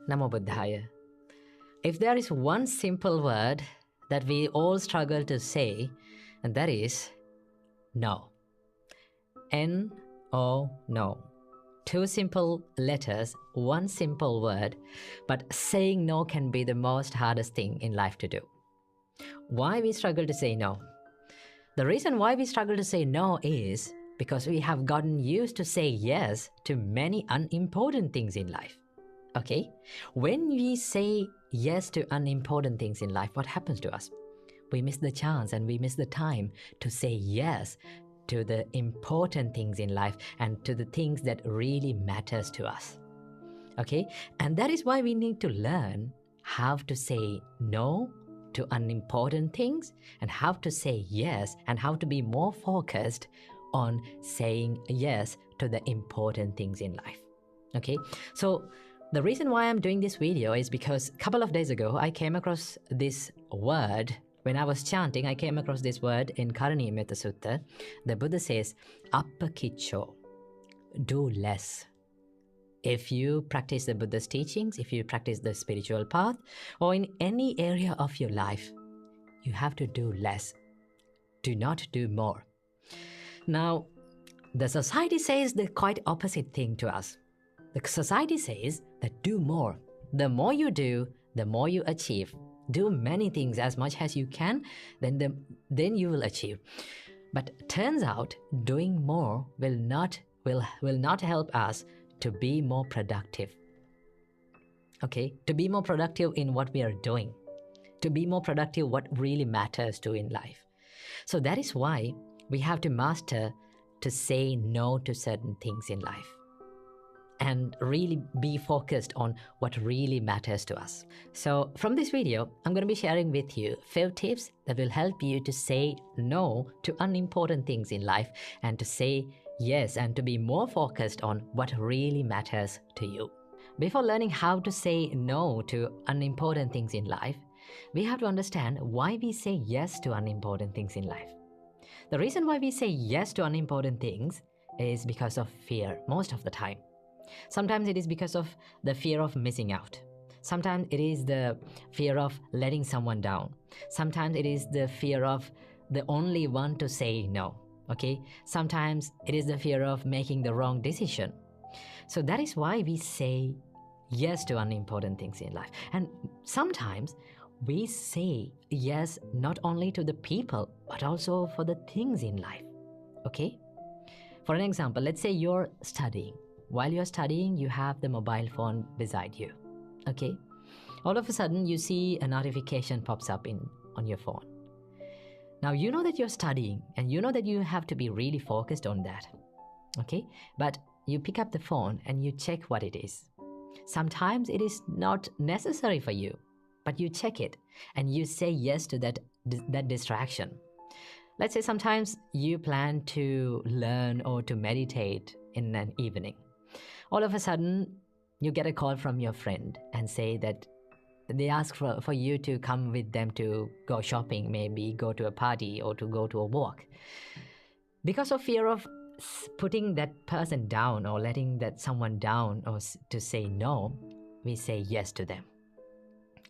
Namo Buddhaya. If there is one simple word that we all struggle to say, and that is no. N-O, no. Two simple letters, one simple word, but saying no can be the most hardest thing in life to do. Why we struggle to say no? The reason why we struggle to say no is because we have gotten used to say yes to many unimportant things in life. Okay? When we say yes to unimportant things in life, what happens to us? We miss the chance and we miss the time to say yes to the important things in life and to the things that really matters to us. Okay? And that is why we need to learn how to say no to unimportant things and how to say yes and how to be more focused on saying yes to the important things in life. Okay? So the reason why I'm doing this video is because a couple of days ago, I came across this word. When I was chanting, I came across this word in Karaniyametta Sutta. The Buddha says, Appakicho, do less. If you practice the Buddha's teachings, if you practice the spiritual path, or in any area of your life, you have to do less. Do not do more. Now, the society says the quite opposite thing to us. The society says that do more. The more you do, the more you achieve. Do many things as much as you can, then you will achieve. But turns out doing more will not help us to be more productive. Okay? To be more productive in what we are doing. To be more productive what really matters to in life. So that is why we have to master to say no to certain things in life. And really be focused on what really matters to us. So from this video, I'm going to be sharing with you 5 tips that will help you to say no to unimportant things in life and to say yes and to be more focused on what really matters to you. Before learning how to say no to unimportant things in life, we have to understand why we say yes to unimportant things in life. The reason why we say yes to unimportant things is because of fear most of the time. Sometimes it is because of the fear of missing out. Sometimes it is the fear of letting someone down. Sometimes it is the fear of the only one to say no. Okay? Sometimes it is the fear of making the wrong decision. So that is why we say yes to unimportant things in life. And sometimes we say yes not only to the people, but also for the things in life. Okay? For an example, let's say you're studying. While you're studying, you have the mobile phone beside you. Okay? All of a sudden, you see a notification pops up on your phone. Now, you know that you're studying and you know that you have to be really focused on that. Okay? But you pick up the phone and you check what it is. Sometimes it is not necessary for you, but you check it and you say yes to that distraction. Let's say sometimes you plan to learn or to meditate in an evening. All of a sudden, you get a call from your friend and say that they ask for you to come with them to go shopping, maybe go to a party or to go to a walk. Because of fear of putting that person down or letting that someone down or to say no, we say yes to them.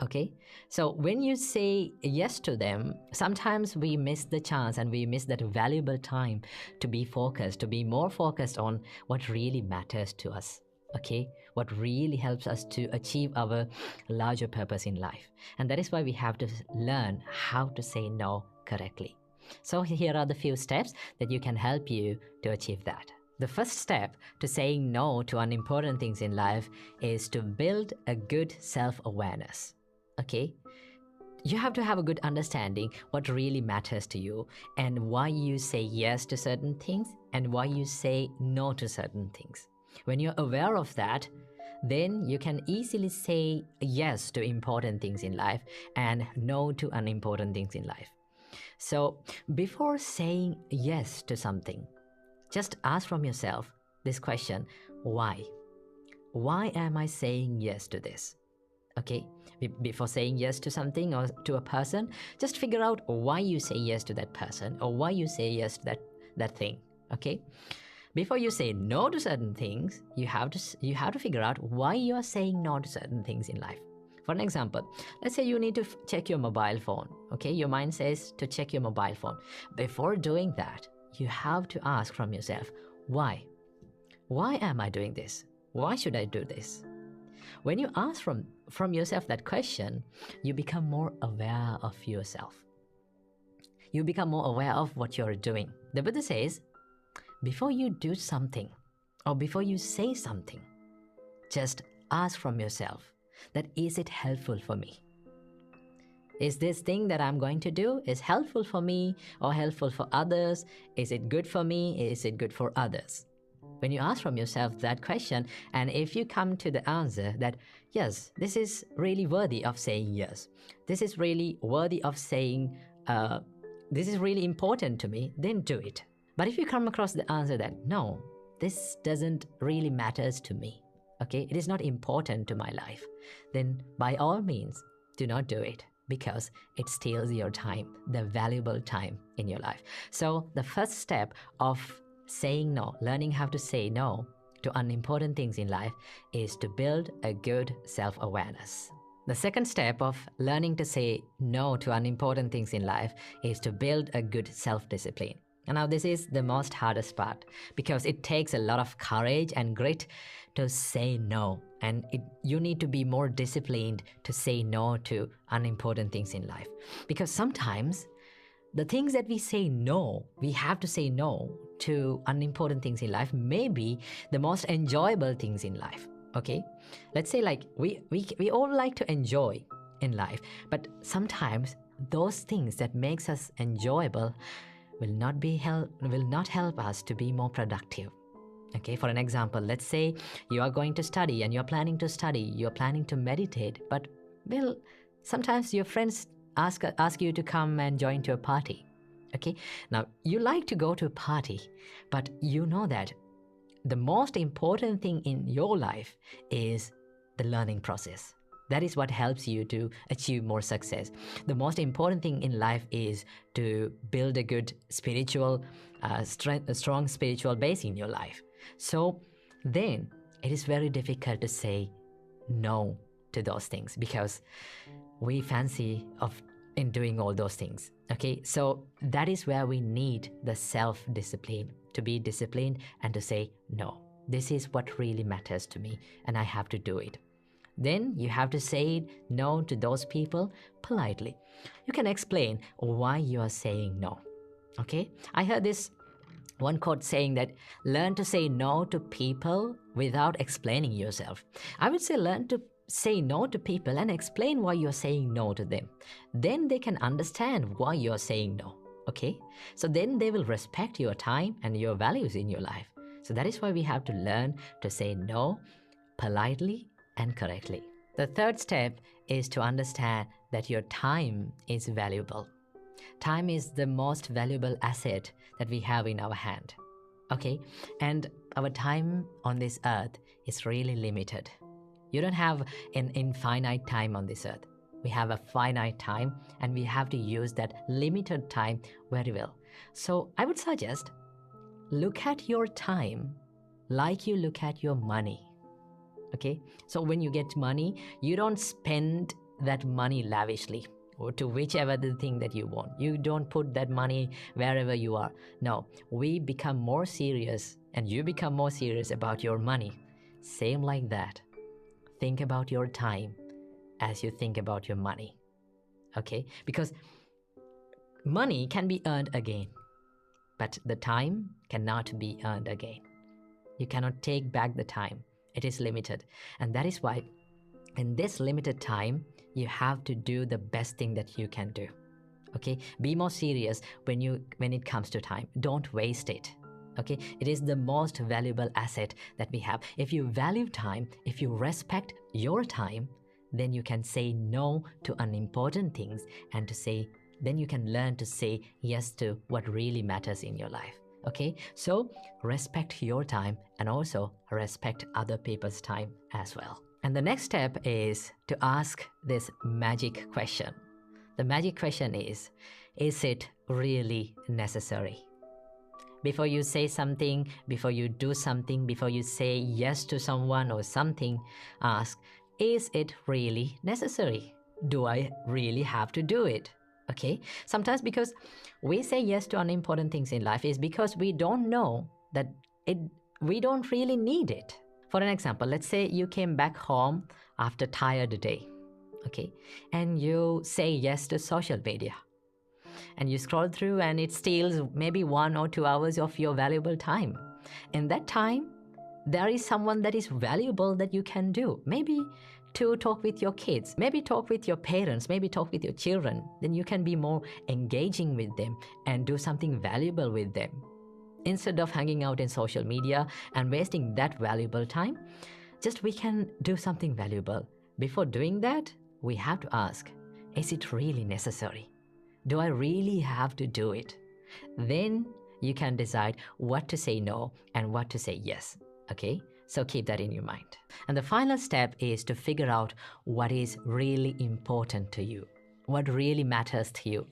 Okay? So when you say yes to them, sometimes we miss the chance and we miss that valuable time to be focused, to be more focused on what really matters to us. Okay? What really helps us to achieve our larger purpose in life. And that is why we have to learn how to say no correctly. So here are the few steps that you can help you to achieve that. The first step to saying no to unimportant things in life is to build a good self-awareness. Okay? You have to have a good understanding what really matters to you and why you say yes to certain things and why you say no to certain things. When you're aware of that, then you can easily say yes to important things in life and no to unimportant things in life. So before saying yes to something, just ask from yourself this question, why? Why am I saying yes to this? Okay? Before saying yes to something or to a person, just figure out why you say yes to that person or why you say yes to that thing. Okay? before you say no to certain things, you have to figure out why you are saying no to certain things in life. For an example, let's say you need to check your mobile phone. Okay, your mind says to check your mobile phone. Before doing that, you have to ask from yourself, why? Why am I doing this? Why should I do this? When you ask from yourself that question, you become more aware of yourself. You become more aware of what you're doing. The Buddha says, before you do something or before you say something, just ask from yourself that, is it helpful for me? Is this thing that I'm going to do is helpful for me or helpful for others? Is it good for me? Is it good for others? When you ask from yourself that question, and if you come to the answer that, yes, this is really worthy of saying yes, this is really worthy of saying, this is really important to me, then do it. But if you come across the answer that, no, this doesn't really matters to me, okay, it is not important to my life, then by all means, do not do it, because it steals your time, the valuable time in your life. So the first step of saying no, learning how to say no to unimportant things in life, is to build a good self-awareness. The second step of learning to say no to unimportant things in life is to build a good self-discipline. And now this is the most hardest part, because it takes a lot of courage and grit to say no, and you need to be more disciplined to say no to unimportant things in life. Because sometimes the things that we say no, we have to say no to unimportant things in life, may be the most enjoyable things in life. Okay, let's say like we all like to enjoy in life, but sometimes those things that makes us enjoyable will not help us to be more productive. Okay, for an example, let's say you are going to study and you're planning to study, you're planning to meditate, but well, sometimes your friends ask you to come and join to a party. Okay, now you like to go to a party, but you know that the most important thing in your life is the learning process. That is what helps you to achieve more success. The most important thing in life is to build a good spiritual, a strong spiritual base in your life. So then it is very difficult to say no to those things, because we fancy in doing all those things. Okay, so that is where we need the self-discipline, to be disciplined and to say no. This is what really matters to me, and I have to do it. Then you have to say no to those people politely. You can explain why you are saying no. Okay, I heard this one quote saying that, learn to say no to people without explaining yourself. I would say learn to say no to people and explain why you're saying no to them. Then they can understand why you're saying no. Okay, so then they will respect your time and your values in your life. So that is why we have to learn to say no politely and correctly. The third step is to understand that your time is valuable. Time is the most valuable asset that we have in our hand. Okay, and our time on this earth is really limited. You don't have an infinite time on this earth. We have a finite time, and we have to use that limited time very well. So I would suggest, look at your time like you look at your money. Okay, so when you get money, you don't spend that money lavishly or to whichever the thing that you want. You don't put that money wherever you are. No, we become more serious, and you become more serious about your money. Same like that. Think about your time as you think about your money. Okay, because money can be earned again, but the time cannot be earned again. You cannot take back the time. It is limited, and that is why in this limited time you have to do the best thing that you can do. Okay, be more serious when it comes to time. Don't waste it. Okay, it is the most valuable asset that we have. If you value time, if you respect your time, then you can say no to unimportant things, and then you can learn to say yes to what really matters in your life. Okay, so respect your time and also respect other people's time as well. And the next step is to ask this magic question. The magic question is it really necessary? Before you say something, before you do something, before you say yes to someone or something, ask, is it really necessary? Do I really have to do it? Okay? Sometimes because we say yes to unimportant things in life is because we don't know that we don't really need it. For an example, let's say you came back home after a tired day, okay? And you say yes to social media. And you scroll through and it steals maybe 1 or 2 hours of your valuable time. In that time, there is someone that is valuable that you can do. Maybe to talk with your kids, maybe talk with your parents, maybe talk with your children. Then you can be more engaging with them and do something valuable with them. Instead of hanging out in social media and wasting that valuable time, just we can do something valuable. Before doing that, we have to ask, is it really necessary? Do I really have to do it? Then you can decide what to say no and what to say yes. Okay? So keep that in your mind. And the final step is to figure out what is really important to you. What really matters to you.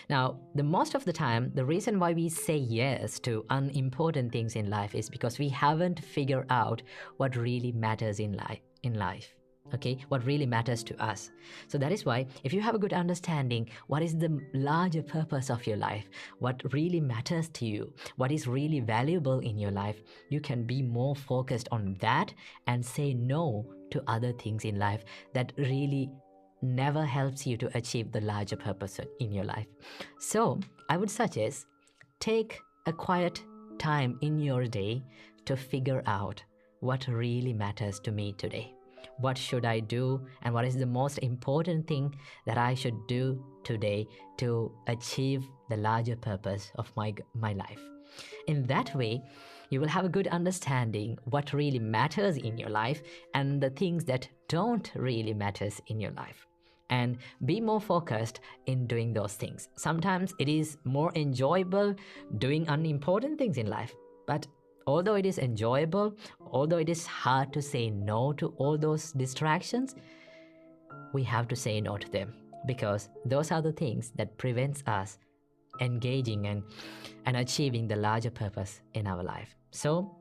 Now, the most of the time, the reason why we say yes to unimportant things in life is because we haven't figured out what really matters in life. Okay, what really matters to us. So that is why if you have a good understanding what is the larger purpose of your life, what really matters to you, what is really valuable in your life, you can be more focused on that and say no to other things in life that really never helps you to achieve the larger purpose in your life. So I would suggest take a quiet time in your day to figure out what really matters to me today. What should I do, and what is the most important thing that I should do today to achieve the larger purpose of my life? In that way, you will have a good understanding what really matters in your life and the things that don't really matters in your life. And be more focused in doing those things. Sometimes it is more enjoyable doing unimportant things in life, but although it is enjoyable, although it is hard to say no to all those distractions, we have to say no to them because those are the things that prevents us engaging and achieving the larger purpose in our life. So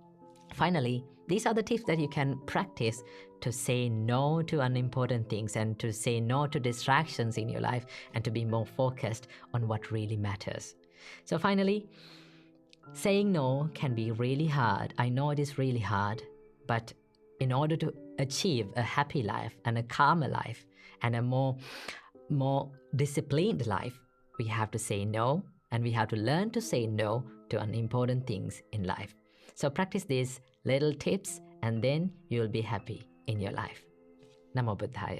finally, these are the tips that you can practice to say no to unimportant things and to say no to distractions in your life and to be more focused on what really matters. So finally, saying no can be really hard. I know it is really hard, but in order to achieve a happy life and a calmer life and a more disciplined life, we have to say no, and we have to learn to say no to unimportant things in life. So practice these little tips and then you'll be happy in your life. Namo Buddhaya.